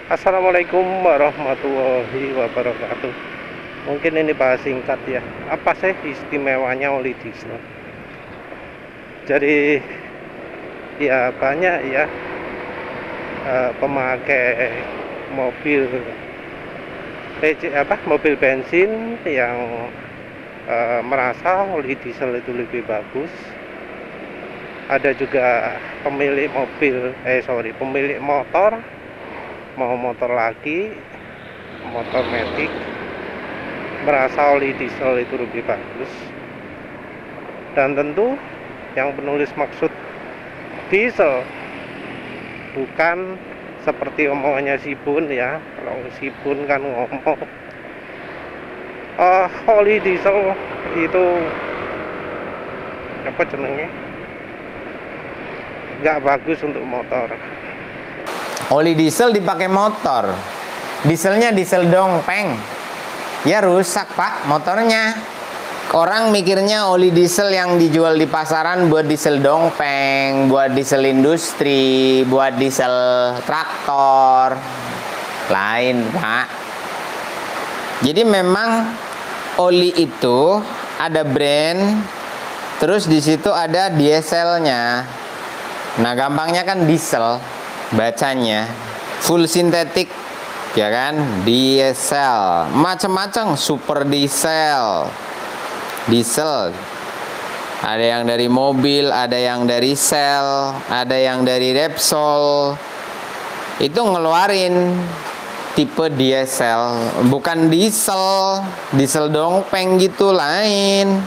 Assalamualaikum warahmatullahi wabarakatuh. Mungkin ini bahas singkat ya. Apa sih istimewanya oli diesel? Jadi ya banyak ya pemakai mobil mobil bensin yang merasa oli diesel itu lebih bagus. Ada juga pemilik motor, mau motor lagi, motor metik, merasa oli diesel itu lebih bagus. Dan tentu yang penulis maksud diesel bukan seperti omongannya si Bun ya. Kalau si Bun kan ngomong oli diesel itu apa jenenge, nggak bagus untuk motor. Oli diesel dipakai motor, dieselnya diesel dongpeng, ya rusak pak motornya. Orang mikirnya oli diesel yang dijual di pasaran buat diesel dongpeng, buat diesel industri, buat diesel traktor. Lain pak. Jadi memang oli itu ada brand, terus di situ ada dieselnya. Nah gampangnya kan diesel bacanya, full sintetik ya kan, diesel macam-macam, super diesel, diesel ada yang dari mobil, ada yang dari sel, ada yang dari Repsol. Itu ngeluarin tipe diesel, bukan diesel dongpeng gitu, lain.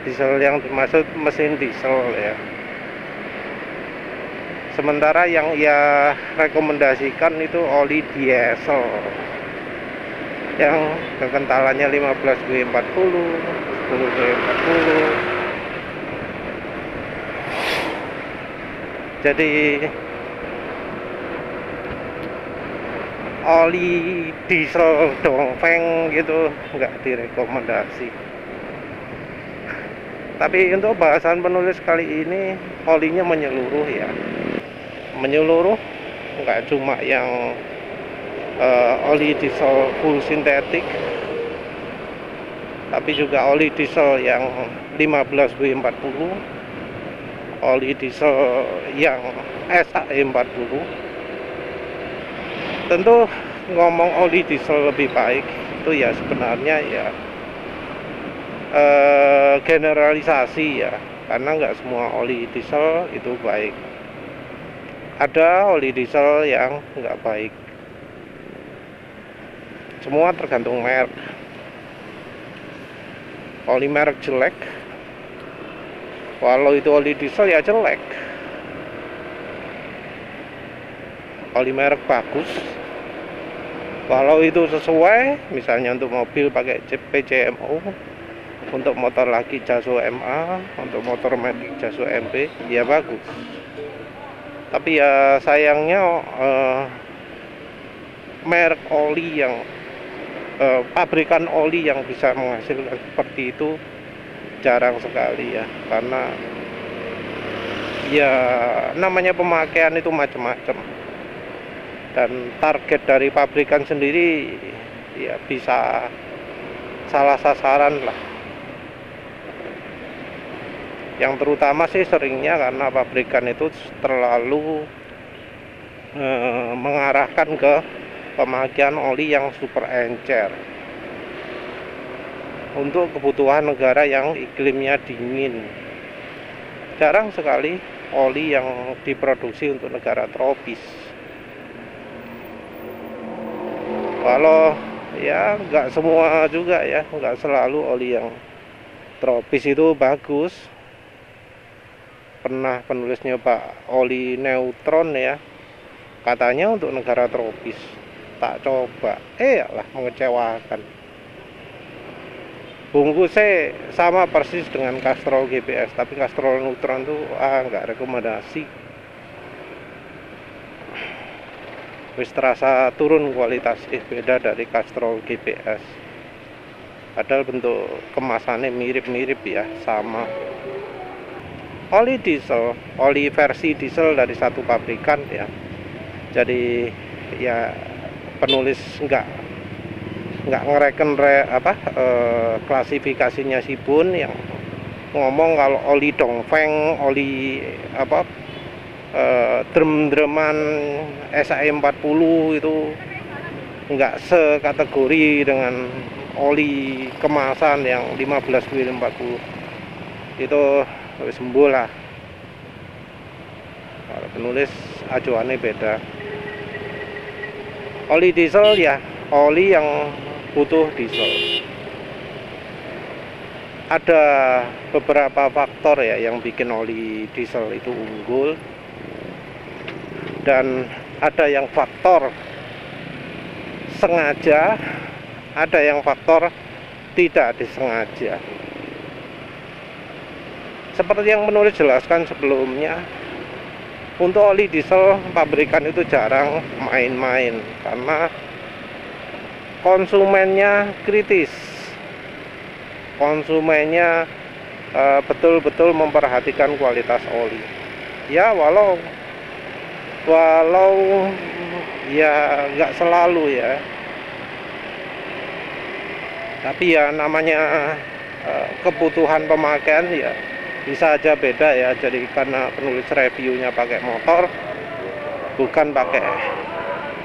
Diesel yang dimaksud mesin diesel ya. Sementara yang ia rekomendasikan itu oli diesel yang kekentalannya 15W40, 10W40. Jadi oli diesel dongpeng gitu nggak direkomendasi. Tapi untuk bahasan penulis kali ini, olinya menyeluruh ya. Menyeluruh, nggak cuma yang oli diesel full sintetik, tapi juga oli diesel yang 15W40, oli diesel yang SAE40. Tentu ngomong oli diesel lebih baik itu ya sebenarnya ya generalisasi ya, karena nggak semua oli diesel itu baik. Ada oli diesel yang nggak baik. Semua tergantung merek. Oli merek jelek, walau itu oli diesel ya jelek. Oli merek bagus, walau itu sesuai, misalnya untuk mobil pakai PCMO, untuk motor lagi Jaso MA, untuk motor metik Jaso MP, ya bagus. Tapi ya sayangnya merek oli yang pabrikan oli yang bisa menghasilkan seperti itu jarang sekali ya, karena ya namanya pemakaian itu macam-macam, dan target dari pabrikan sendiri ya bisa salah sasaran lah. Yang terutama sih seringnya karena pabrikan itu terlalu mengarahkan ke pemakaian oli yang super encer untuk kebutuhan negara yang iklimnya dingin. Jarang sekali oli yang diproduksi untuk negara tropis. Walau ya nggak semua juga ya, nggak selalu oli yang tropis itu bagus. Pernah penulis nyoba oli neutron ya, katanya untuk negara tropis. Tak coba, lah mengecewakan. Bungkusnya sama persis dengan Castrol GPS, tapi Castrol neutron tuh nggak rekomendasi. Wis terasa turun kualitas, beda dari Castrol GPS. Padahal bentuk kemasannya mirip-mirip ya, sama. Oli diesel, oli versi diesel dari satu pabrikan ya. Jadi ya penulis nggak ngereken klasifikasinya Sibun yang ngomong kalau oli Dongfeng, oli drum-druman SAE 40 itu nggak sekategori dengan oli kemasan yang 15 mil 40. Itu sembuh lah. Kalau penulis acuannya beda. Oli diesel ya oli yang butuh diesel. Ada beberapa faktor ya yang bikin oli diesel itu unggul, dan ada yang faktor sengaja, ada yang faktor tidak disengaja. Seperti yang penulis jelaskan sebelumnya, untuk oli diesel pabrikan itu jarang main-main karena konsumennya kritis. Konsumennya betul-betul memperhatikan kualitas oli. Ya walau ya nggak selalu ya. Tapi ya namanya kebutuhan pemakaian ya bisa aja beda ya. Jadi karena penulis reviewnya pakai motor bukan pakai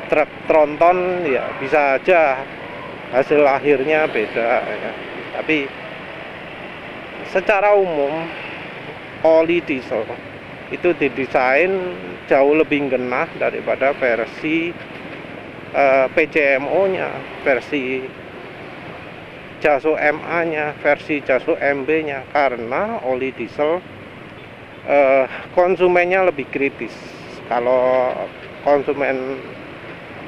truk tronton, ya bisa aja hasil akhirnya beda ya. Tapi secara umum oli diesel itu didesain jauh lebih genah daripada versi PCMO nya, versi Jaso MA nya, versi Jaso MB nya, karena oli diesel konsumennya lebih kritis. Kalau konsumen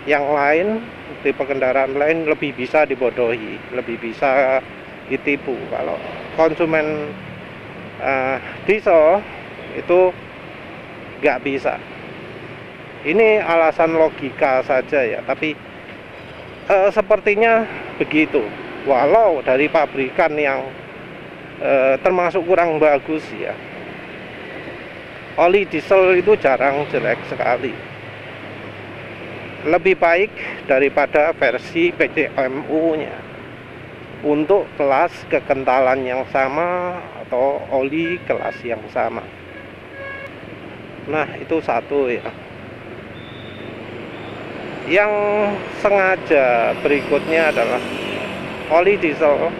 yang lain, tipe kendaraan lain lebih bisa dibodohi, lebih bisa ditipu. Kalau konsumen diesel itu nggak bisa. Ini alasan logika saja ya, tapi sepertinya begitu. Walau dari pabrikan yang termasuk kurang bagus ya, oli diesel itu jarang jelek sekali. Lebih baik daripada versi PCMU nya untuk kelas kekentalan yang sama atau oli kelas yang sama. Nah itu satu ya. Yang sengaja berikutnya adalah oli diesel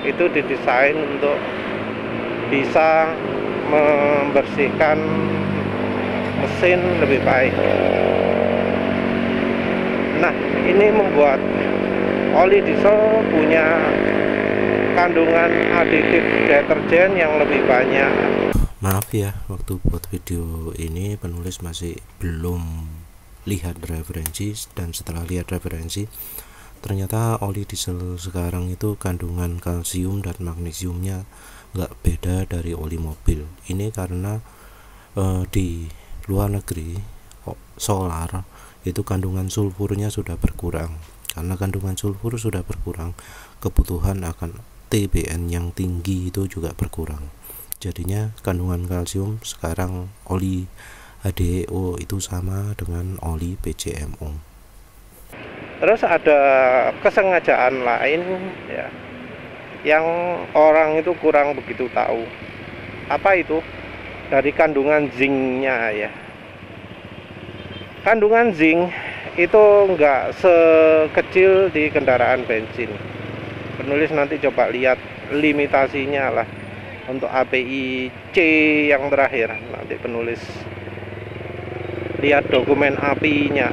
itu didesain untuk bisa membersihkan mesin lebih baik. Nah ini membuat oli diesel punya kandungan aditif deterjen yang lebih banyak. Maaf ya, waktu buat video ini penulis masih belum lihat referensi, dan setelah lihat referensi ternyata oli diesel sekarang itu kandungan kalsium dan magnesiumnya nggak beda dari oli mobil. Ini karena di luar negeri solar itu kandungan sulfurnya sudah berkurang. Karena kandungan sulfur sudah berkurang, kebutuhan akan TBN yang tinggi itu juga berkurang. Jadinya kandungan kalsium sekarang oli HDO itu sama dengan oli PCMO. Terus ada kesengajaan lain ya, yang orang itu kurang begitu tahu. Apa itu? Dari kandungan zincnya ya. Kandungan zinc itu enggak sekecil di kendaraan bensin. Penulis nanti coba lihat limitasinya lah untuk API C yang terakhir. Nanti penulis lihat dokumen API-nya,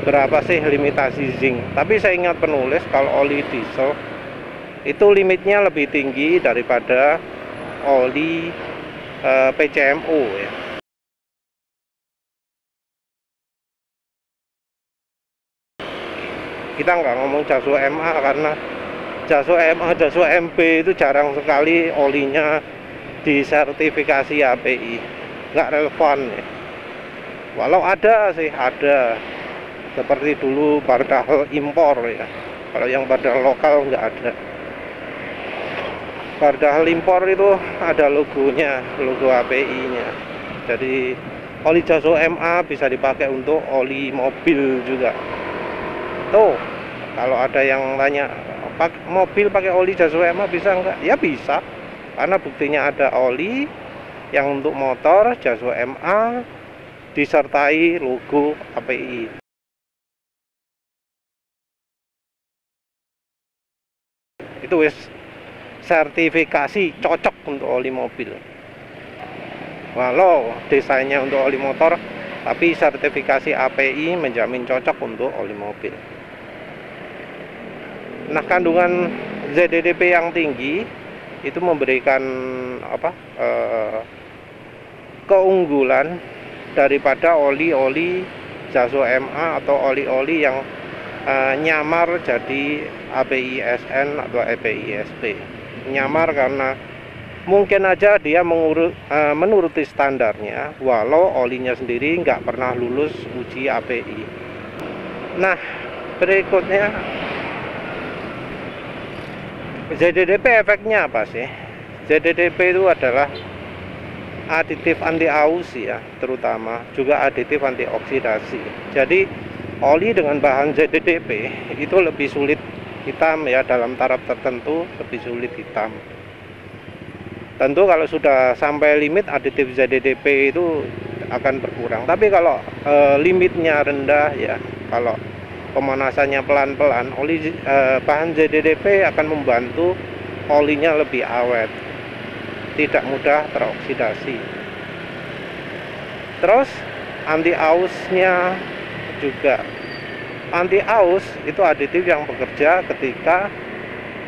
berapa sih limitasi zinc. Tapi saya ingat penulis kalau oli diesel itu limitnya lebih tinggi daripada oli PCMO ya. Kita nggak ngomong Jaso MA karena Jaso MA, Jaso MB itu jarang sekali olinya disertifikasi API, nggak relevan ya. Walau ada sih, ada seperti dulu Bardal impor ya. Kalau yang Bardal lokal nggak ada. Bardal impor itu ada logonya, logo API-nya. Jadi Oli Jaso MA bisa dipakai untuk oli mobil juga. Tuh, kalau ada yang tanya, mobil pakai oli Jaso MA bisa nggak? Ya bisa, karena buktinya ada oli yang untuk motor Jaso MA disertai logo API. Itu wis sertifikasi cocok untuk oli mobil. Walau desainnya untuk oli motor, tapi sertifikasi API menjamin cocok untuk oli mobil. Nah, kandungan ZDDP yang tinggi itu memberikan keunggulan daripada oli-oli Jaso MA atau oli-oli yang nyamar jadi API SN atau API SP. Nyamar karena mungkin aja dia menuruti standarnya, walau olinya sendiri nggak pernah lulus uji API. Nah, berikutnya ZDDP efeknya apa sih? ZDDP itu adalah aditif anti aus ya, terutama juga aditif anti oksidasi. Jadi oli dengan bahan ZDDP itu lebih sulit hitam ya, dalam taraf tertentu lebih sulit hitam. Tentu kalau sudah sampai limit aditif ZDDP itu akan berkurang. Tapi kalau limitnya rendah ya, kalau pemanasannya pelan-pelan, bahan ZDDP akan membantu olinya lebih awet, tidak mudah teroksidasi. Terus anti ausnya juga. Anti aus itu aditif yang bekerja ketika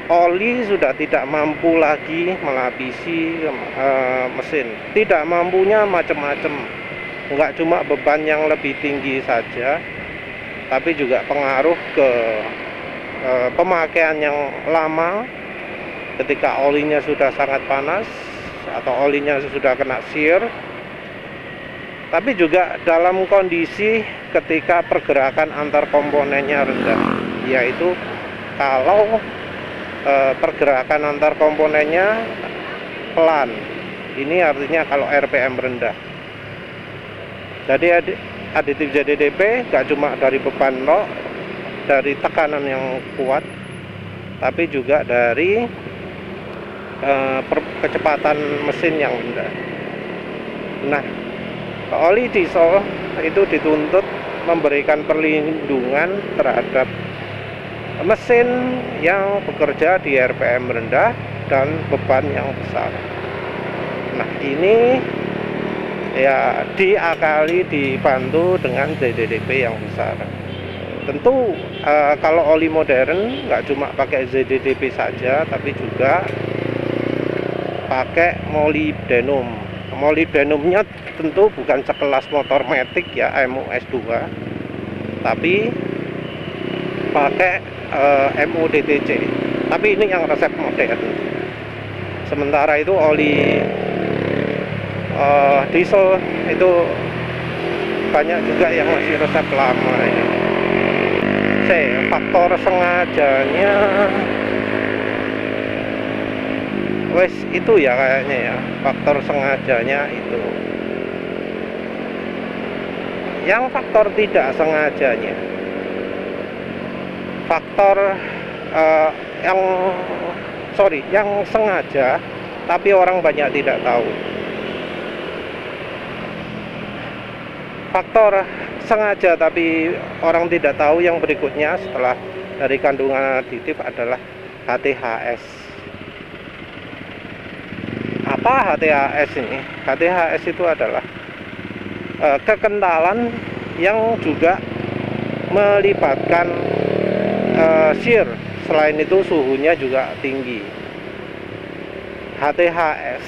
oli sudah tidak mampu lagi melapisi mesin. Tidak mampunya macam-macam, nggak cuma beban yang lebih tinggi saja, tapi juga pengaruh ke pemakaian yang lama. Ketika olinya sudah sangat panas atau olinya sudah kena sear, tapi juga dalam kondisi ketika pergerakan antar komponennya rendah, yaitu kalau pergerakan antar komponennya pelan. Ini artinya kalau RPM rendah. Jadi aditif ZDDP gak cuma dari beban lock, dari tekanan yang kuat, tapi juga dari kecepatan mesin yang rendah. Nah, oli diesel itu dituntut memberikan perlindungan terhadap mesin yang bekerja di RPM rendah dan beban yang besar. Nah, ini ya diakali, dibantu dengan ZDDP yang besar. Tentu kalau oli modern nggak cuma pakai ZDDP saja, tapi juga pakai molybdenum. Molybdenumnya tentu bukan sekelas motor matic ya, MUS2, tapi pakai MUDTC. Tapi ini yang resep modern. Sementara itu oli diesel itu banyak juga yang masih resep lama ya. Faktor sengajanya wes itu ya kayaknya ya, faktor sengajanya itu. Yang faktor tidak sengajanya, faktor yang sengaja tapi orang banyak tidak tahu. Faktor sengaja tapi orang tidak tahu yang berikutnya setelah dari kandungan aditif adalah HTHS. Apa HTHS ini? HTHS itu adalah kekentalan yang juga melibatkan shear. Selain itu suhunya juga tinggi. HTHS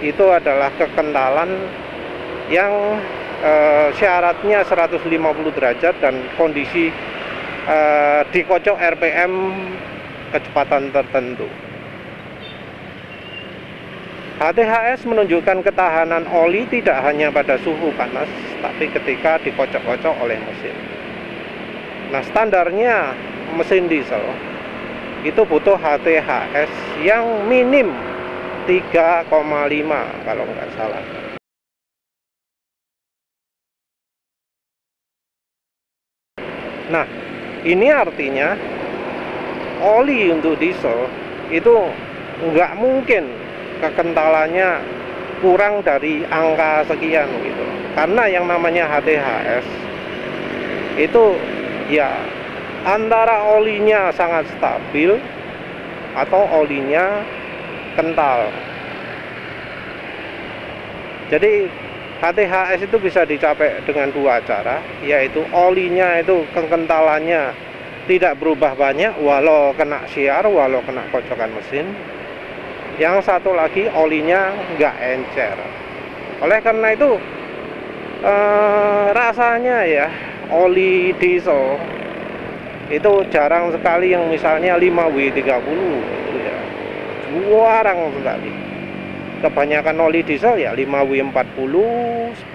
itu adalah kekentalan yang syaratnya 150 derajat dan kondisi dikocok RPM kecepatan tertentu. HTHS menunjukkan ketahanan oli tidak hanya pada suhu panas, tapi ketika dikocok-kocok oleh mesin. Nah, standarnya mesin diesel itu butuh HTHS yang minim 3,5 kalau nggak salah. Nah, ini artinya oli untuk diesel itu nggak mungkin kekentalannya kurang dari angka sekian gitu. Karena yang namanya HTHS itu ya antara olinya sangat stabil atau olinya kental. Jadi HTHS itu bisa dicapai dengan dua cara, yaitu olinya itu kekentalannya tidak berubah banyak walau kena siar, walau kena kocokan mesin. Yang satu lagi olinya nggak encer. Oleh karena itu rasanya ya oli diesel itu jarang sekali yang misalnya 5W30 gitu ya, jarang sekali. Kebanyakan oli diesel ya 5W40,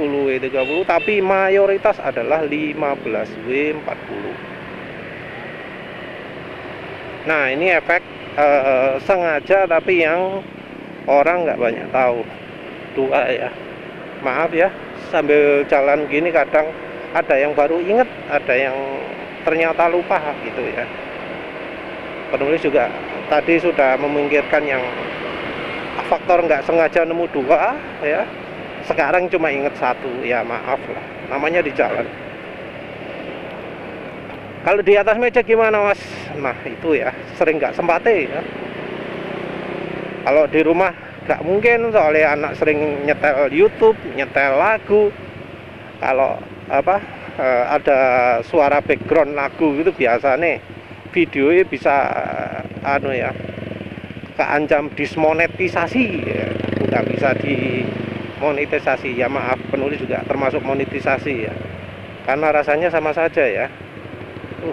10W30, tapi mayoritas adalah 15W40. Nah, ini efek sengaja tapi yang orang nggak banyak tahu. Dua ya, maaf ya, sambil jalan gini kadang ada yang baru inget, ada yang ternyata lupa gitu ya. Penulis juga tadi sudah memikirkan yang faktor nggak sengaja nemu dua ya, sekarang cuma inget satu, ya maaf lah, namanya di jalan. Kalau di atas meja gimana mas? Nah itu ya, sering nggak sempate ya. Kalau di rumah nggak mungkin, soalnya anak sering nyetel YouTube, nyetel lagu. Kalau ada suara background lagu itu biasa nih, videonya bisa keancam dismonetisasi ya. Nggak bisa dimonetisasi ya, maaf, penulis juga termasuk monetisasi ya, karena rasanya sama saja ya.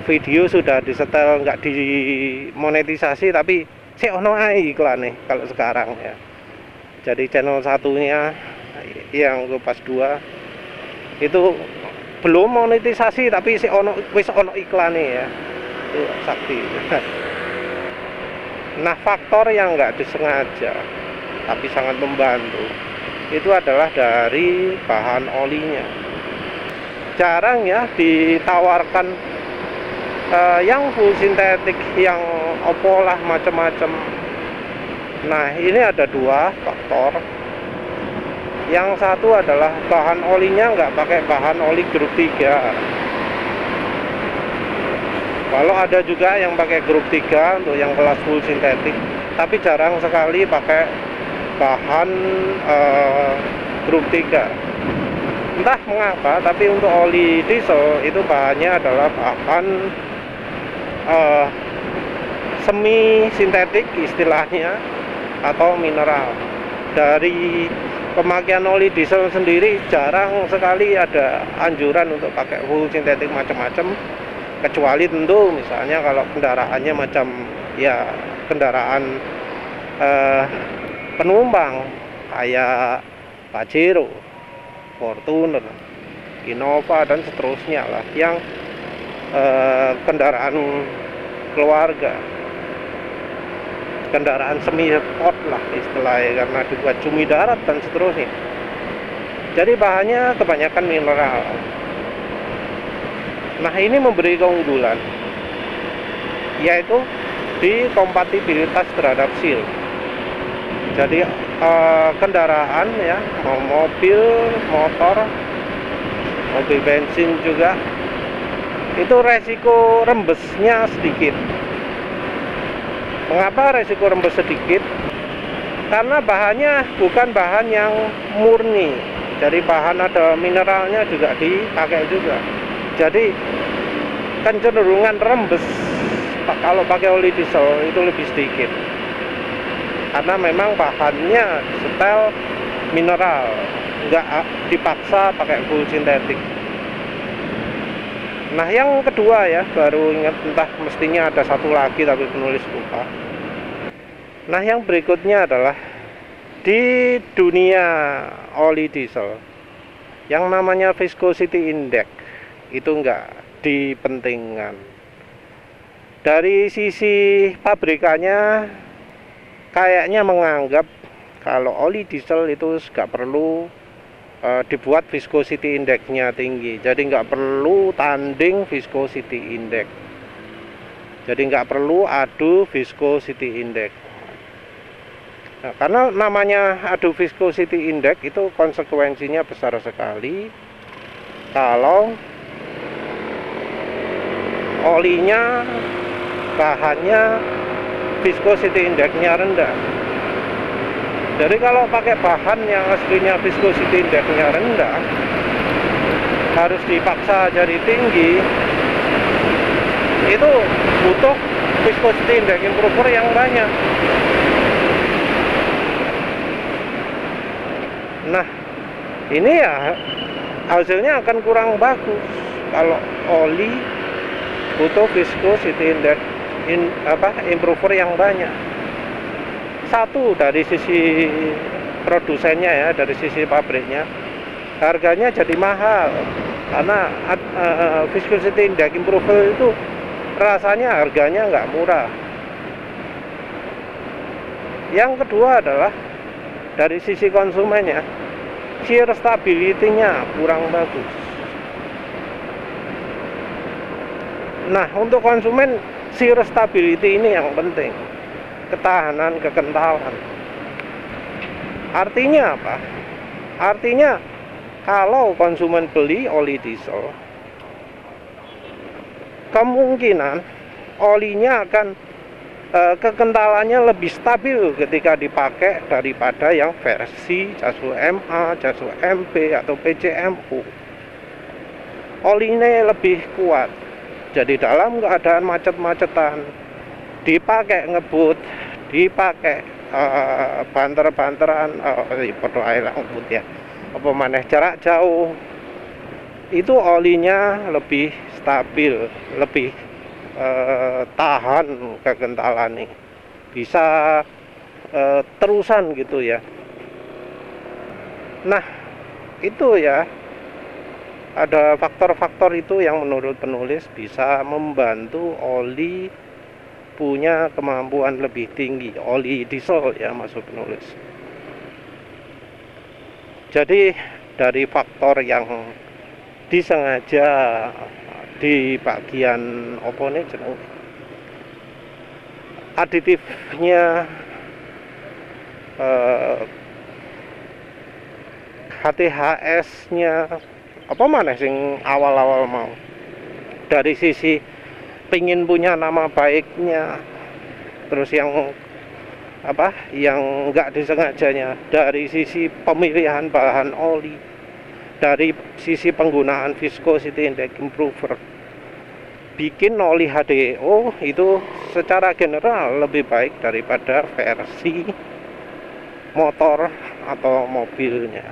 Video sudah disetel nggak dimonetisasi tapi si ono ae iklan nih kalau sekarang ya. Jadi channel satunya yang pas 2 itu belum monetisasi tapi si ono wis ono iklan nih ya, itu sakti. Nah, faktor yang nggak disengaja tapi sangat membantu itu adalah dari bahan olinya. Jarang ya ditawarkan yang full sintetik, yang opolah macam-macam. Nah, ini ada dua faktor. Yang satu adalah bahan olinya nggak pakai bahan oli grup 3. Kalau ada juga yang pakai grup 3 untuk yang kelas full sintetik, tapi jarang sekali pakai bahan grup 3. Entah mengapa, tapi untuk oli diesel itu bahannya adalah bahan semi sintetik istilahnya, atau mineral. Dari pemakaian oli diesel sendiri jarang sekali ada anjuran untuk pakai full sintetik macam-macam, kecuali tentu misalnya kalau kendaraannya macam ya kendaraan penumpang kayak Pajero, Fortuner, Innova dan seterusnya lah, yang kendaraan keluarga, kendaraan semi sport lah istilahnya, karena dibuat cumi darat dan seterusnya. Jadi bahannya kebanyakan mineral. Nah, ini memberi keunggulan, yaitu di kompatibilitas terhadap seal. Jadi kendaraan ya, mau mobil, motor, mobil bensin juga, itu resiko rembesnya sedikit. Mengapa resiko rembes sedikit? Karena bahannya bukan bahan yang murni, jadi bahan ada mineralnya juga dipakai juga. Jadi kecenderungan rembes kalau pakai oli diesel itu lebih sedikit, karena memang bahannya setel mineral, nggak dipaksa pakai full sintetik. Nah, yang kedua ya, baru ingat, entah mestinya ada satu lagi tapi penulis lupa. Nah, yang berikutnya adalah di dunia oli diesel yang namanya viscosity index itu enggak dipentingkan. Dari sisi pabrikannya kayaknya menganggap kalau oli diesel itu nggak perlu dibuat viscosity index-nya tinggi, jadi nggak perlu tanding viscosity index, jadi nggak perlu adu viscosity index. Nah, karena namanya adu viscosity index itu konsekuensinya besar sekali kalau olinya, bahannya viscosity index-nya rendah. Jadi kalau pakai bahan yang aslinya viscosity index-nya rendah, harus dipaksa jadi tinggi, itu butuh viscosity index improver yang banyak. Nah, ini ya hasilnya akan kurang bagus kalau oli butuh viscosity index improver yang banyak. Satu, dari sisi produsennya ya, dari sisi pabriknya, harganya jadi mahal karena viscosity index improver itu rasanya harganya nggak murah. Yang kedua adalah dari sisi konsumennya, shear stability-nya kurang bagus. Nah, untuk konsumen shear stability ini yang penting, ketahanan kekentalan. Artinya apa? Artinya kalau konsumen beli oli diesel, kemungkinan olinya akan kekentalannya lebih stabil ketika dipakai daripada yang versi Castrol MA, Castrol MP atau PCMU. Olinya lebih kuat, jadi dalam keadaan macet-macetan, dipakai ngebut, dipakai banter-banteran, podo ae ngebut ya, apa maneh jarak jauh, itu olinya lebih stabil, lebih tahan kekentalan nih, bisa terusan gitu ya. Nah, itu ya, ada faktor-faktor itu yang menurut penulis bisa membantu oli punya kemampuan lebih tinggi, oli diesel ya maksud penulis. Jadi dari faktor yang disengaja di bagian opone jeneng aditifnya, HTHS-nya, apa mana sing awal-awal mau, dari sisi pingin punya nama baiknya, terus yang apa yang enggak disengajanya, dari sisi pemilihan bahan oli, dari sisi penggunaan viscosity index improver, bikin oli HDO itu secara general lebih baik daripada versi motor atau mobilnya.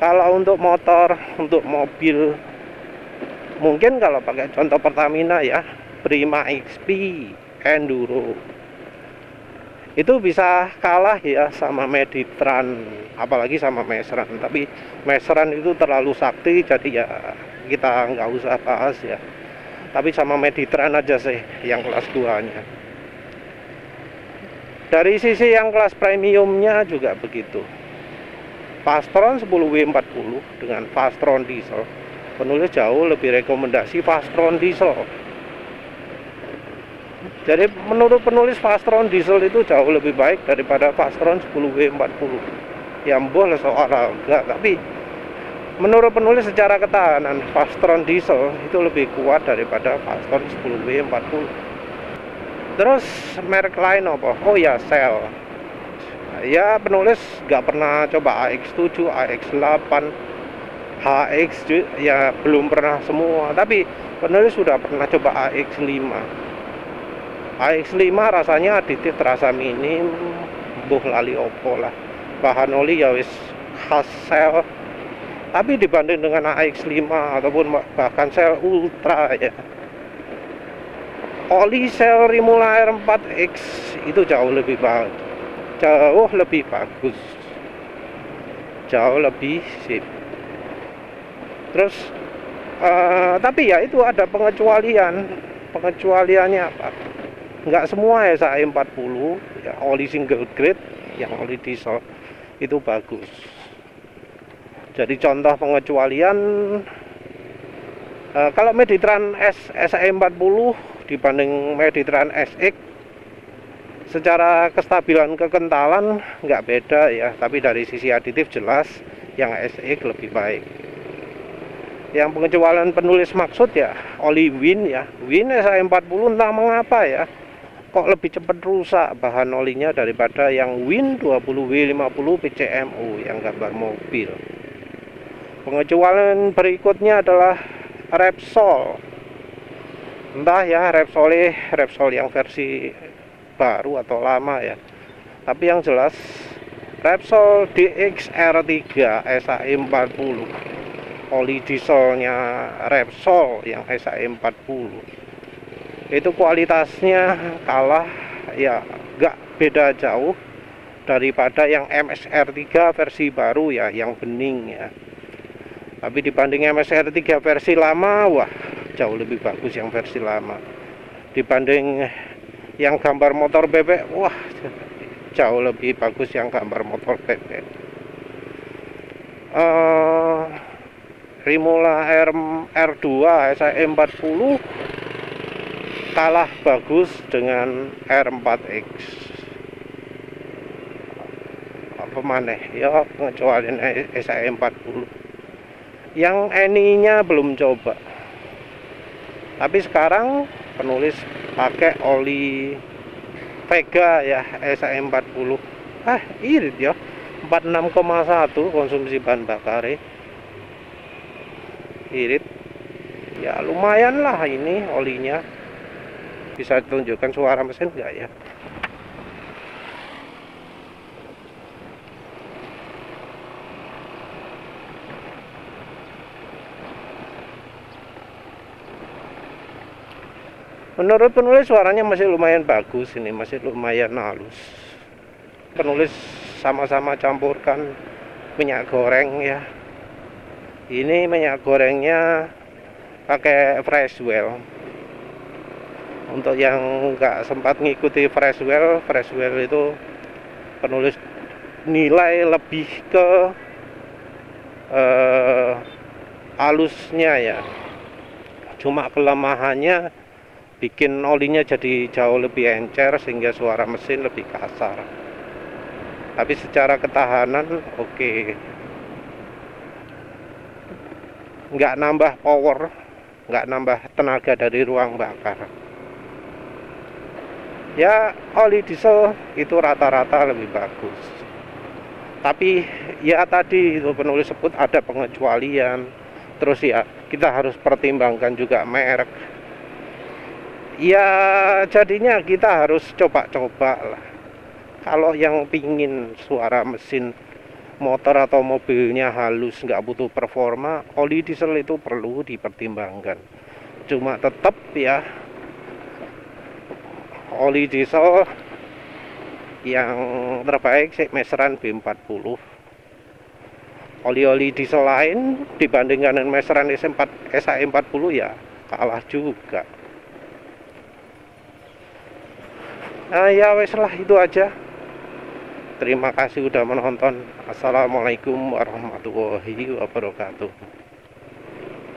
Kalau untuk motor, untuk mobil, mungkin kalau pakai contoh Pertamina ya, Prima XP Enduro, itu bisa kalah ya sama Meditran, apalagi sama Mesran. Tapi Mesran itu terlalu sakti, jadi ya kita nggak usah bahas ya. Tapi sama Meditran aja sih yang kelas 2-nya. Dari sisi yang kelas premiumnya juga begitu. Fastron 10W40 dengan Fastron diesel, penulis jauh lebih rekomendasi Fastron diesel. Jadi menurut penulis Fastron diesel itu jauh lebih baik daripada Fastron 10W40. Ya mboh soal harga, tapi menurut penulis secara ketahanan Fastron diesel itu lebih kuat daripada Fastron 10W40. Terus merek lain apa? Oh ya, Shell. Ya penulis nggak pernah coba AX7, AX8, HX ya belum pernah semua. Tapi penulis sudah pernah coba AX5. AX5 rasanya aditif terasa minim, buh lali opo lah. Bahan oli ya wis khas Shell. Tapi dibanding dengan AX5 ataupun bahkan Shell Ultra ya, oli Shell Rimula R4X itu jauh lebih bagus. Jauh lebih bagus, jauh lebih sip. Terus tapi ya itu ada pengecualian. Pengecualiannya apa? Nggak semua SA40 ya, oli single grade yang oli diesel itu bagus. Jadi contoh pengecualian, kalau Meditran SE40 dibanding Meditran SX, secara kestabilan kekentalan nggak beda ya, tapi dari sisi aditif jelas yang SX lebih baik. Yang pengecualian penulis maksud ya oli Win ya, Win SE40 entah mengapa ya kok lebih cepat rusak bahan olinya daripada yang Win 20W50 PCMU yang gambar mobil. Pengecualian berikutnya adalah Repsol. Entah ya Repsol yang versi baru atau lama ya. Tapi yang jelas Repsol DXR3 SAE40 oli dieselnya Repsol yang SAE40 itu kualitasnya kalah ya, gak beda jauh daripada yang MSR3 versi baru ya, yang bening ya. Tapi dibanding MSR3 versi lama, wah jauh lebih bagus yang versi lama. Dibanding yang gambar motor bebek, wah jauh lebih bagus yang gambar motor bebek. Rimula R2 SAE40 kalah bagus dengan R4X. Apa maneh ya pengecualian SAE40. Yang eninya belum coba. Tapi sekarang penulis pakai oli Vega ya SAE40. Irit ya. 46,1 konsumsi bahan bakar. Irit. Ya lumayan lah ini olinya. Bisa ditunjukkan suara mesin enggak ya? Menurut penulis suaranya masih lumayan bagus, ini masih lumayan halus. Penulis sama-sama campurkan minyak goreng ya. Ini minyak gorengnya pakai Freshwell. Untuk yang nggak sempat ngikuti Freshwell itu penulis nilai lebih ke halusnya ya. Cuma kelemahannya bikin olinya jadi jauh lebih encer sehingga suara mesin lebih kasar. Tapi secara ketahanan oke. Nggak nambah power, nggak nambah tenaga dari ruang bakar. Ya oli diesel itu rata-rata lebih bagus. Tapi ya tadi itu penulis sebut ada pengecualian. Terus ya kita harus pertimbangkan juga merek. Ya jadinya kita harus coba-coba lah. Kalau yang pingin suara mesin motor atau mobilnya halus, nggak butuh performa, oli diesel itu perlu dipertimbangkan. Cuma tetap ya oli diesel yang terbaik sih Meseran B40. Oli-oli diesel lain dibandingkan dengan Meseran SAE40 ya kalah juga. Ya wes lah, itu aja. Terima kasih udah menonton. Assalamualaikum warahmatullahi wabarakatuh.